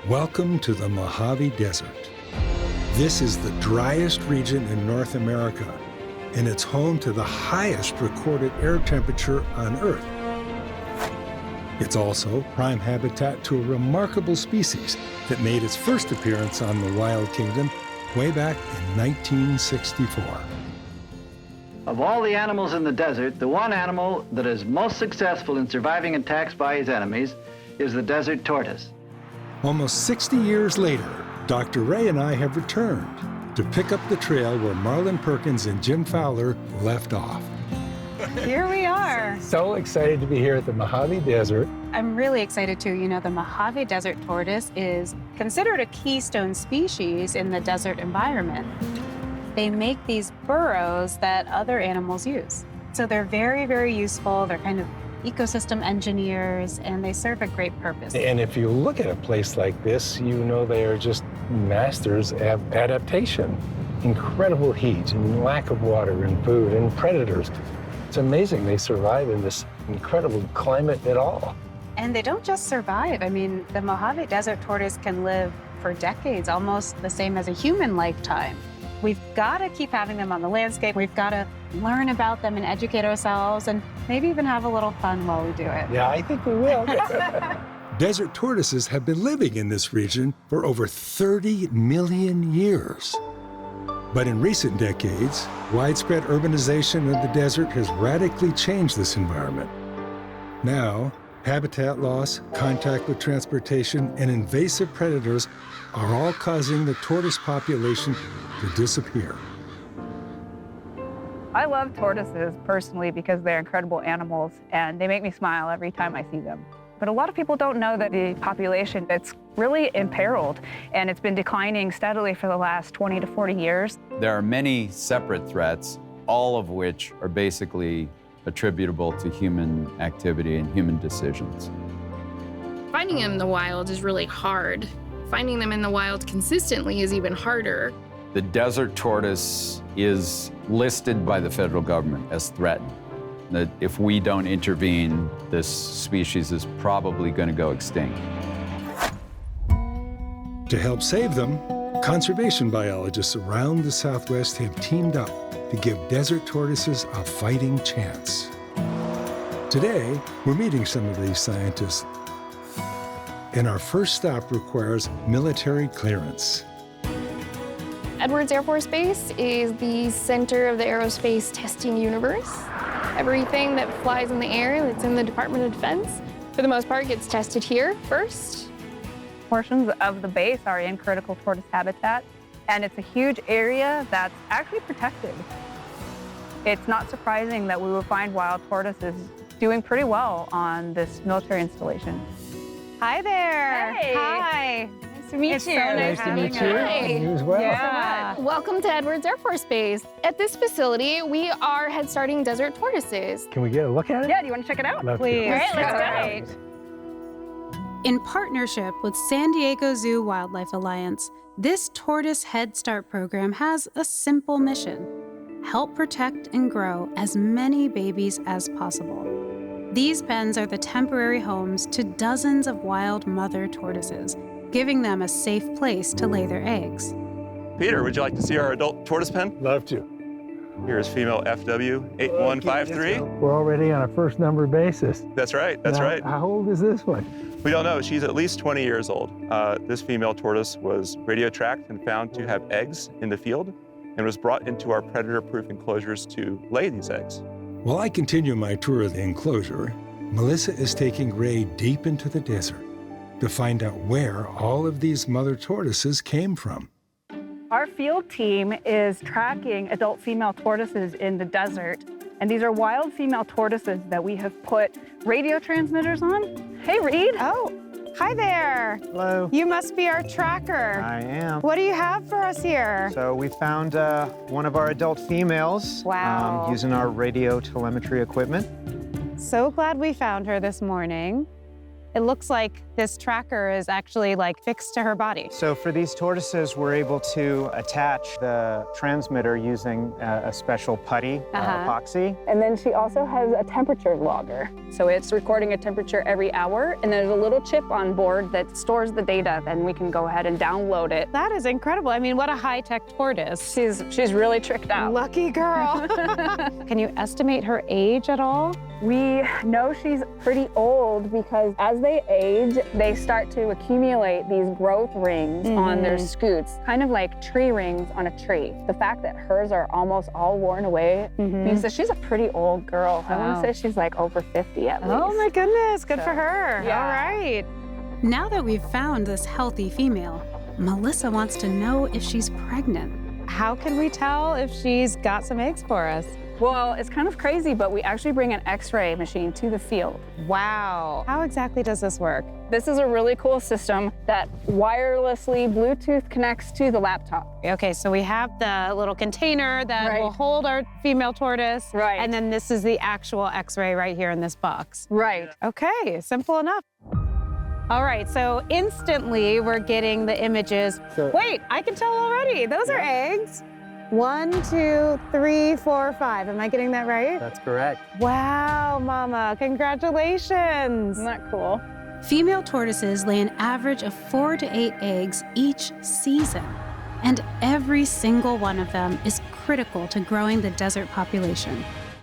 Welcome to the Mojave Desert. This is the driest region in North America, and it's home to the highest recorded air temperature on Earth. It's also prime habitat to a remarkable species that made its first appearance on the Wild Kingdom way back in 1964. Of all the animals in the desert, the one animal that is most successful in surviving attacks by his enemies is the desert tortoise. Almost 60 years later, Dr. Ray and I have returned to pick up the trail where Marlon Perkins and Jim Fowler left off. Here we are. So excited to be here at the Mojave Desert. I'm really excited too. You know, the Mojave Desert Tortoise is considered a keystone species in the desert environment. They make these burrows that other animals use. So they're very, very useful. They're kind of ecosystem engineers, and they serve a great purpose. And if you look at a place like this, you know they are just masters of adaptation. Incredible heat and lack of water and food and predators. It's amazing they survive in this incredible climate at all. And they don't just survive. I mean, the Mojave Desert Tortoise can live for decades, almost the same as a human lifetime. We've got to keep having them on the landscape. We've got to learn about them and educate ourselves and maybe even have a little fun while we do it. Yeah, I think we will. Desert tortoises have been living in this region for over 30 million years. But in recent decades, widespread urbanization of the desert has radically changed this environment. Now, habitat loss, contact with transportation, and invasive predators are all causing the tortoise population to disappear. I love tortoises personally because they're incredible animals and they make me smile every time I see them. But a lot of people don't know that the population, it's really imperiled and it's been declining steadily for the last 20 to 40 years. There are many separate threats, all of which are basically attributable to human activity and human decisions. Finding them in the wild is really hard. Finding them in the wild consistently is even harder. The desert tortoise is listed by the federal government as threatened. That if we don't intervene, this species is probably going to go extinct. To help save them, conservation biologists around the Southwest have teamed up to give desert tortoises a fighting chance. Today, we're meeting some of these scientists, and our first stop requires military clearance. Edwards Air Force Base is the center of the aerospace testing universe. Everything that flies in the air that's in the Department of Defense, for the most part, gets tested here first. Portions of the base are in critical tortoise habitat, and it's a huge area that's actually protected. It's not surprising that we will find wild tortoises doing pretty well on this military installation. Hi there. Hey. Hi. Nice to meet It's you. so nice to meet you. Hi. You as well. Yeah. Welcome to Edwards Air Force Base. At this facility, we are head-starting desert tortoises. Can we get a look at it? Yeah, do you want to check it out? Love to. Please. All right, Let's let's go. In partnership with San Diego Zoo Wildlife Alliance, this Tortoise Head Start program has a simple mission: help protect and grow as many babies as possible. These pens are the temporary homes to dozens of wild mother tortoises, giving them a safe place to lay their eggs. Peter, would you like to see our adult tortoise pen? Love to. Here is female FW8153. We're already on a first number basis. That's right, that's Now, right. How old is this one? We don't know, she's at least 20 years old. This female tortoise was radio tracked and found to have eggs in the field and was brought into our predator-proof enclosures to lay these eggs. While I continue my tour of the enclosure, Melissa is taking Ray deep into the desert to find out where all of these mother tortoises came from. Our field team is tracking adult female tortoises in the desert, and these are wild female tortoises that we have put radio transmitters on. Hey, Reed. Oh, hi there. Hello. You must be our tracker. I am. What do you have for us here? So we found one of our adult females. Wow. Using our radio telemetry equipment. So glad we found her this morning. It looks like this tracker is actually like fixed to her body. So for these tortoises, we're able to attach the transmitter using a special putty, epoxy. And then she also has a temperature logger. So it's recording a temperature every hour, and there's a little chip on board that stores the data, and we can go ahead and download it. That is incredible. I mean, what a high-tech tortoise. She's really tricked out. Lucky girl. Can you estimate her age at all? We know she's pretty old because as they age, they start to accumulate these growth rings on their scutes, kind of like tree rings on a tree. The fact that hers are almost all worn away means that she's a pretty old girl. I want to say she's like over 50 at least. Oh my goodness, good for her. Yeah. All right. Now that we've found this healthy female, Melissa wants to know if she's pregnant. How can we tell if she's got some eggs for us? Well, it's kind of crazy, but we actually bring an X-ray machine to the field. Wow. How exactly does this work? This is a really cool system that wirelessly Bluetooth connects to the laptop. Okay, so we have the little container that will hold our female tortoise. Right. And then this is the actual X-ray right here in this box. Right. Okay, simple enough. All right, so instantly we're getting the images. So- Wait, I can tell already. Those are eggs. 1, 2, 3, 4, 5. Am I getting that right? That's correct. Wow, Mama, congratulations. Isn't that cool? Female tortoises lay an average of 4 to 8 eggs each season, and every single one of them is critical to growing the desert population.